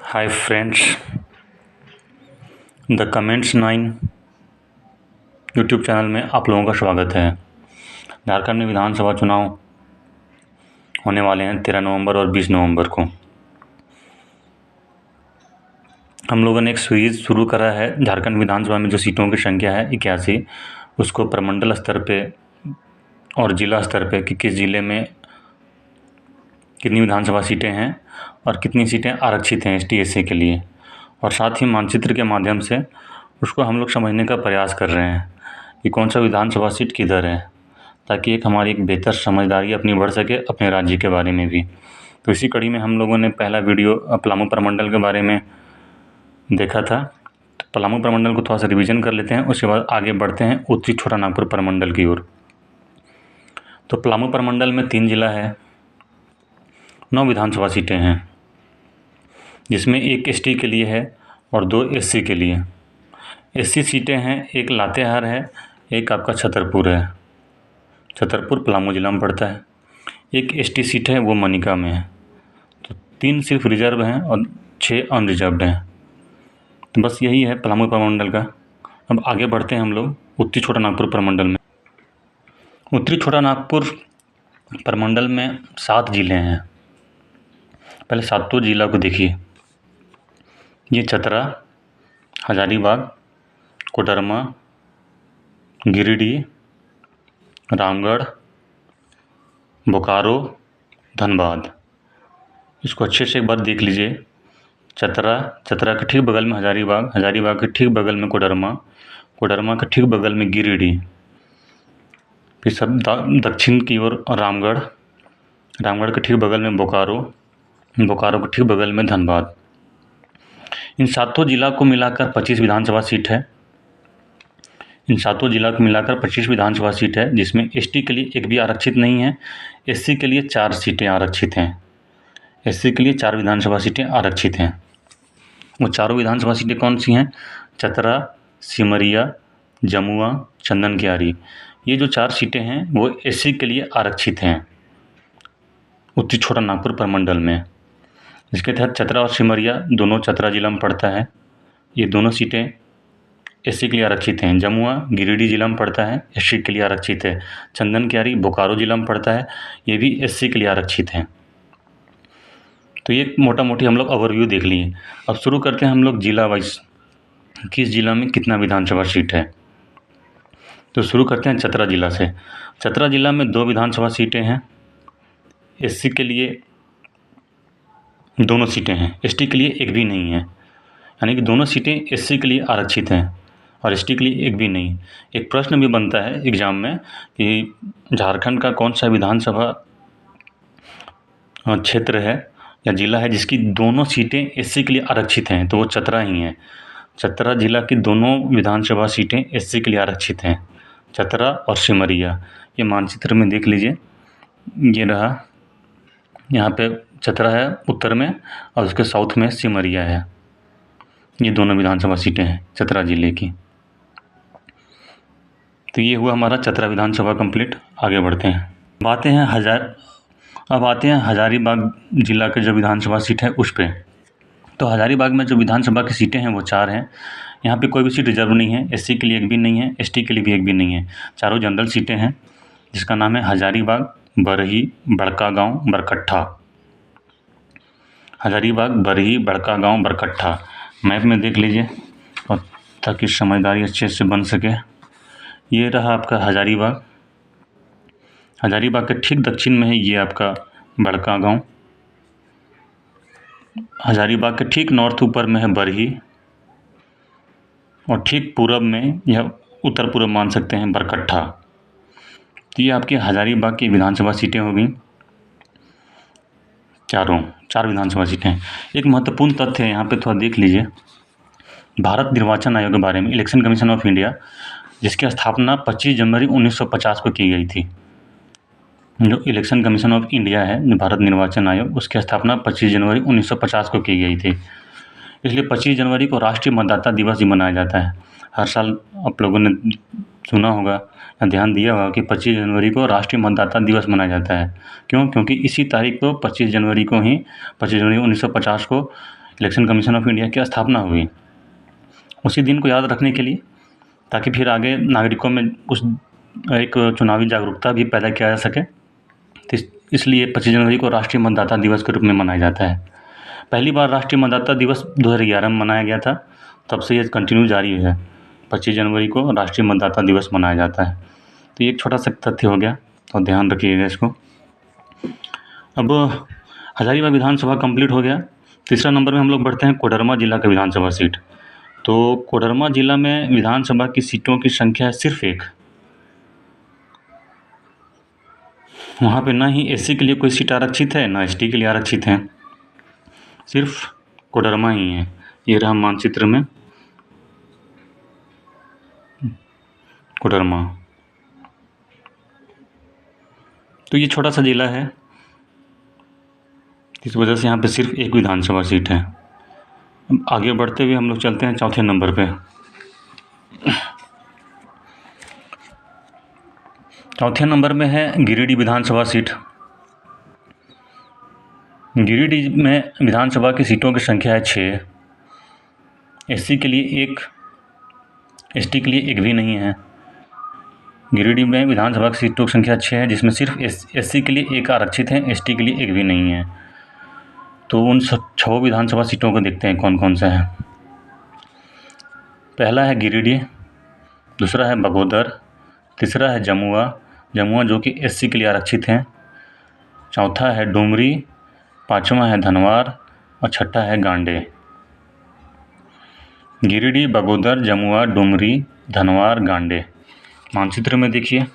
Hi friends, the comments 9 YouTube channel में आप लोगों का स्वागत है। झारखंड में विधानसभा चुनाव होने वाले हैं 13 नवंबर और 20 नवंबर को। हम लोगों ने एक सीरीज़ शुरू करा है। झारखंड विधानसभा में जो सीटों की संख्या है 81, उसको प्रमंडल स्तर पे और ज़िला स्तर पे कि किस ज़िले में कितनी विधानसभा सीटें हैं और कितनी सीटें आरक्षित हैं ST SC के लिए, और साथ ही मानचित्र के माध्यम से उसको हम लोग समझने का प्रयास कर रहे हैं कि कौन सा विधानसभा सीट किधर है, ताकि एक हमारी एक बेहतर समझदारी अपनी बढ़ सके अपने राज्य के बारे में भी। तो इसी कड़ी में हम लोगों ने पहला वीडियो पलामू प्रमंडल के बारे में देखा था। तो पलामू प्रमंडल को थोड़ा सा रिवीजन कर लेते हैं, उसके बाद आगे बढ़ते हैं उत्तरी छोटा नागपुर प्रमंडल की ओर। तो पलामू प्रमंडल में 3 जिला है, 9 विधानसभा सीटें हैं, जिसमें एक ST के लिए है और 2 SC के लिए। SC सीटें हैं, एक लातेहार है, एक आपका छतरपुर है। छतरपुर पलामू जिला में पड़ता है। एक ST सीट है, वो मनिका में है। तो 3 सिर्फ रिजर्व हैं और 6 अनरिजर्व्ड हैं। तो बस यही है पलामू प्रमंडल का। अब आगे बढ़ते हैं हम लोग उत्तरी छोटा नागपुर प्रमंडल में। उत्तरी छोटा नागपुर प्रमंडल में 7 जिले हैं। पहले 7 जिला को देखिए। ये चतरा, हजारीबाग, कोडरमा, गिरिडीह, रामगढ़, बोकारो, धनबाद। इसको अच्छे से एक बार देख लीजिए। चतरा के ठीक बगल में हजारीबाग, हजारीबाग के ठीक बगल में कोडरमा, कोडरमा के ठीक बगल में गिरिडीह, फिर सब दक्षिण की ओर रामगढ़, रामगढ़ के ठीक बगल में बोकारो, बोकारो के ठीक बगल में धनबाद। इन 7 जिला को मिलाकर 25 विधानसभा सीट है। इन 7 जिला को मिलाकर 25 विधानसभा सीट है, जिसमें ST के लिए एक भी आरक्षित नहीं है। SC के लिए 4 सीटें आरक्षित हैं। SC के लिए 4 विधानसभा सीटें आरक्षित हैं। वो चारों विधानसभा सीटें कौन सी हैं? चतरा, सिमरिया, जमुआ, चंदन कियारी। ये जो 4 सीटें हैं वो SC के लिए आरक्षित हैं उत्तरी छोटा नागपुर प्रमंडल में। इसके तहत चतरा और सिमरिया दोनों चतरा जिला में पड़ता है। ये दोनों सीटें SC के लिए आरक्षित हैं। जमुआ गिरिडीह जिला में पड़ता है, SC के लिए आरक्षित है। चंदन कियारी बोकारो जिला में पड़ता है, ये भी SC के लिए आरक्षित हैं। तो ये मोटा मोटी हम लोग ओवरव्यू देख लिए। अब शुरू करते हैं हम लोग जिला वाइज, किस जिला में कितना विधानसभा सीट है। तो शुरू करते हैं चतरा जिला से। चतरा जिला में 2 विधानसभा सीटें हैं। SC के लिए दोनों सीटें हैं, ST के लिए एक भी नहीं है। यानी कि दोनों सीटें SC के लिए आरक्षित हैं और ST के लिए एक भी नहीं। एक प्रश्न भी बनता है एग्ज़ाम में कि झारखंड का कौन सा विधानसभा क्षेत्र है या जिला है जिसकी दोनों सीटें SC के लिए आरक्षित हैं, तो वो चतरा ही है। चतरा जिला की दोनों विधानसभा सीटें SC के लिए आरक्षित हैं, चतरा और सिमरिया। ये मानचित्र में देख लीजिए, ये रहा, यहाँ पे चतरा है उत्तर में और उसके साउथ में सिमरिया है। ये दोनों विधानसभा सीटें हैं चतरा जिले की। तो ये हुआ हमारा चतरा विधानसभा कंप्लीट। आगे बढ़ते हैं। अब आते हैं हजारीबाग जिला के जो विधानसभा सीट है उस पर। तो हजारीबाग में जो विधानसभा की सीटें हैं वो 4 हैं। यहाँ पे कोई भी सीट रिजर्व नहीं है। SC के लिए एक भी नहीं है, ST के लिए भी एक भी नहीं है। चारों जनरल सीटें हैं, जिसका नाम है हजारीबाग, बरही, बड़कागांव, बरकट्ठा। हजारीबाग, बरही, बड़कागांव, बरकट्ठा। मैप में देख लीजिए और ताकि समझदारी अच्छे से बन सके। ये रहा आपका हजारीबाग। हजारीबाग के ठीक दक्षिण में है ये आपका बड़कागांव। हजारीबाग के ठीक नॉर्थ ऊपर में है बरही, और ठीक पूरब में यह उत्तर पूर्व मान सकते हैं बरकट्ठा। तो ये आपकी हजारीबाग की विधानसभा सीटें हो गई। 4 विधानसभा सीटें। एक महत्वपूर्ण तथ्य है, यहाँ पे थोड़ा देख लीजिए। भारत निर्वाचन आयोग के बारे में, इलेक्शन कमीशन ऑफ इंडिया, जिसकी स्थापना 25 जनवरी 1950 को की गई थी। जो इलेक्शन कमीशन ऑफ इंडिया है, जो भारत निर्वाचन आयोग, उसकी स्थापना 25 जनवरी 1950 को की गई थी। इसलिए 25 जनवरी को राष्ट्रीय मतदाता दिवस भी मनाया जाता है। हर साल आप लोगों ने सुना होगा या ध्यान दिया होगा कि 25 जनवरी को राष्ट्रीय मतदाता दिवस मनाया जाता है। क्यों? क्योंकि इसी तारीख को 25 जनवरी 1950 को इलेक्शन कमीशन ऑफ इंडिया की स्थापना हुई। उसी दिन को याद रखने के लिए, ताकि फिर आगे नागरिकों में उस एक चुनावी जागरूकता भी पैदा किया जा सके, तो इसलिए 25 जनवरी को राष्ट्रीय मतदाता दिवस के रूप में मनाया जाता है। पहली बार राष्ट्रीय मतदाता दिवस 2011 में मनाया गया था, तब से ये कंटिन्यू जारी है। 25 जनवरी को राष्ट्रीय मतदाता दिवस मनाया जाता है। तो ये एक छोटा सा तथ्य हो गया, तो ध्यान रखिएगा इसको। अब हजारीबाग विधानसभा कंप्लीट हो गया। तीसरा नंबर में हम लोग बढ़ते हैं कोडरमा जिला का विधानसभा सीट। तो कोडरमा जिला में विधानसभा की सीटों की संख्या है सिर्फ एक। वहाँ पे ना ही एससी के लिए कोई सीट आरक्षित है, ना एसटी के लिए आरक्षित है, सिर्फ कोडरमा ही है। ये रहा मानचित्र में कोडरमा। तो ये छोटा सा जिला है, इस वजह से यहाँ पे सिर्फ एक विधानसभा सीट है। अब आगे बढ़ते हुए हम लोग चलते हैं चौथे नंबर पे। चौथे नंबर में है गिरिडीह विधानसभा सीट। गिरिडीह में विधानसभा की सीटों की संख्या है 6। एससी के लिए 1, एसटी के लिए 1 भी नहीं है। गिरिडीह में विधानसभा की सीटों की संख्या 6 है, जिसमें सिर्फ एससी के लिए 1 आरक्षित है, एसटी के लिए 1 भी नहीं है। तो उन 6 विधानसभा सीटों को देखते हैं कौन कौन सा है। पहला है गिरिडीह, दूसरा है बगोदर, तीसरा है जमुआ जो कि एससी के लिए आरक्षित है, चौथा है डुमरी, पाँचवा है धनवार और छठा है गांडे। गिरिडीह, बगोदर, जमुआ, डुमरी, धनवार, गांडे। मानचित्र में देखिए,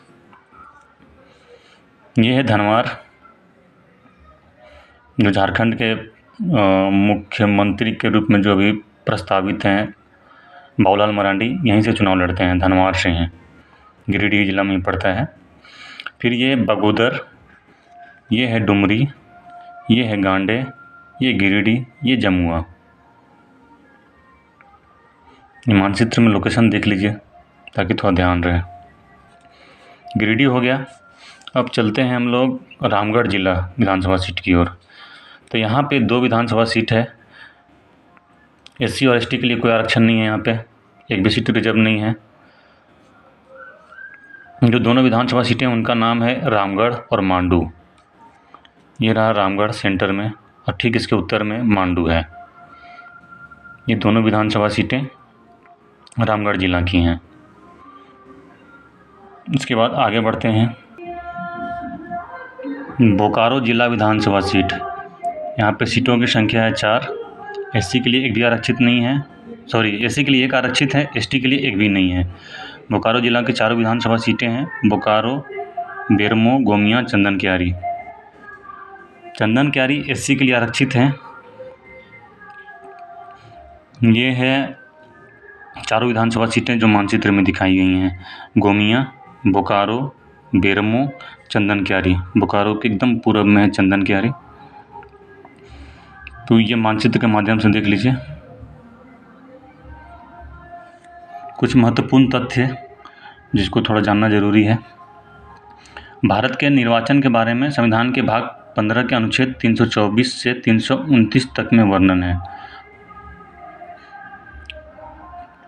ये है धनवार, जो झारखंड के मुख्यमंत्री के रूप में जो अभी प्रस्तावित हैं बाबूलाल मरांडी, यहीं से चुनाव लड़ते हैं, धनवार से हैं, गिरिडीह जिला में ही पड़ता है। फिर ये बगोदर, ये है डुमरी, ये है गांडे, ये गिरिडीह, ये जमुआ। मानचित्र में लोकेशन देख लीजिए ताकि थोड़ा ध्यान रहे। गिरिडीह हो गया। अब चलते हैं हम लोग रामगढ़ जिला विधानसभा सीट की ओर। तो यहाँ पे 2 विधानसभा सीट है। एससी और एसटी के लिए कोई आरक्षण नहीं है, यहाँ पे एक भी सीट रिजर्व नहीं है। जो दोनों विधानसभा सीटें उनका नाम है रामगढ़ और मांडू। ये रहा रामगढ़ सेंटर में और ठीक इसके उत्तर में मांडू है। ये दोनों विधानसभा सीटें रामगढ़ जिला की हैं। इसके बाद आगे बढ़ते हैं बोकारो जिला विधानसभा सीट। यहाँ पे सीटों की संख्या है 4। एससी के लिए 1 भी आरक्षित नहीं है, एससी के लिए 1 आरक्षित है, एसटी के लिए 1 भी नहीं है। बोकारो जिला की 4 विधानसभा सीटें हैं, बोकारो, बेरमो, गोमिया, चंदन क्यारी। चंदन क्यारी एससी के लिए आरक्षित हैं। ये है 4 विधानसभा सीटें जो मानचित्र में दिखाई गई हैं, गोमिया, बोकारो, बेरमो, चंदन क्यारी। बोकारो के एकदम पूर्व में है चंदन क्यारी। तो ये मानचित्र के माध्यम से देख लीजिए। कुछ महत्वपूर्ण तथ्य जिसको थोड़ा जानना जरूरी है। भारत के निर्वाचन के बारे में संविधान के भाग 15 के अनुच्छेद 324 से 329 तक में वर्णन है।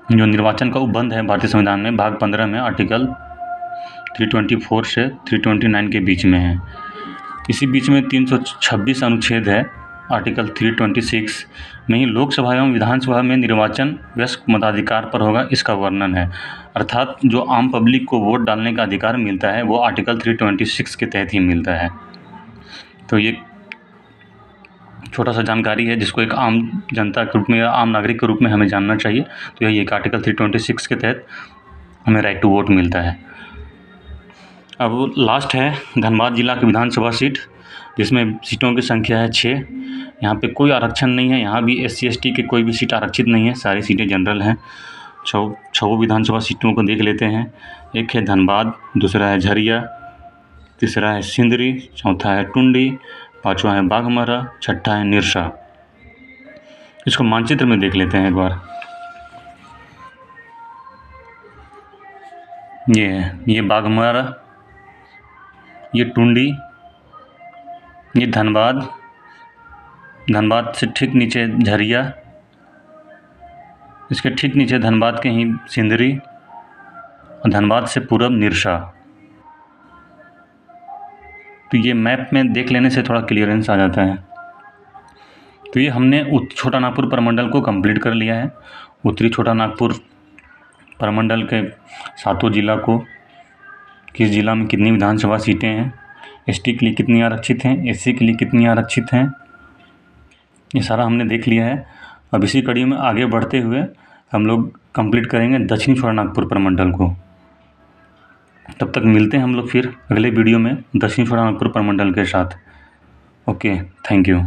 जो निर्वाचन का उपबंध है भारतीय संविधान में, भाग 15 में आर्टिकल 324 से 329 के बीच में है। इसी बीच में 326 अनुच्छेद है, आर्टिकल 326 में ही लोकसभा एवं विधानसभा में निर्वाचन वयस्क मताधिकार पर होगा, इसका वर्णन है। अर्थात जो आम पब्लिक को वोट डालने का अधिकार मिलता है वो आर्टिकल 326 के तहत ही मिलता है। तो ये छोटा सा जानकारी है जिसको एक आम जनता के रूप में या आम नागरिक के रूप में हमें जानना चाहिए। तो यही एक आर्टिकल 326 के तहत हमें राइट टू वोट मिलता है। अब लास्ट है धनबाद जिला की विधानसभा सीट, जिसमें सीटों की संख्या है 6। यहाँ पे कोई आरक्षण नहीं है, यहाँ भी एससी एसटी के कोई भी सीट आरक्षित नहीं है, सारी सीटें जनरल हैं। 6 विधानसभा सीटों को देख लेते हैं। एक है धनबाद, दूसरा है झरिया, तीसरा है सिंदरी, चौथा है टुंडी, पाँचवा है बाघमरा, छठा है निरसा। इसको मानचित्र में देख लेते हैं एक बार। ये बाघमरा, ये टुंडी, ये धनबाद, धनबाद से ठीक नीचे झरिया, इसके ठीक नीचे धनबाद के ही सिंदरी, और धनबाद से पूरब निरसा। तो ये मैप में देख लेने से थोड़ा क्लियरेंस आ जाता है। तो ये हमने छोटा नागपुर प्रमंडल को कंप्लीट कर लिया है। उत्तरी छोटा नागपुर प्रमंडल के 7 जिला को, किस जिला में कितनी विधानसभा सीटें हैं, एसटी के लिए कितनी आरक्षित हैं, एससी के लिए कितनी आरक्षित हैं, ये सारा हमने देख लिया है। अब इसी कड़ी में आगे बढ़ते हुए हम लोग कंप्लीट करेंगे दक्षिणी छोटा नागपुर प्रमंडल को। तब तक मिलते हैं हम लोग फिर अगले वीडियो में दक्षिणी छोटा नागपुर प्रमंडल के साथ। Okay, thank you.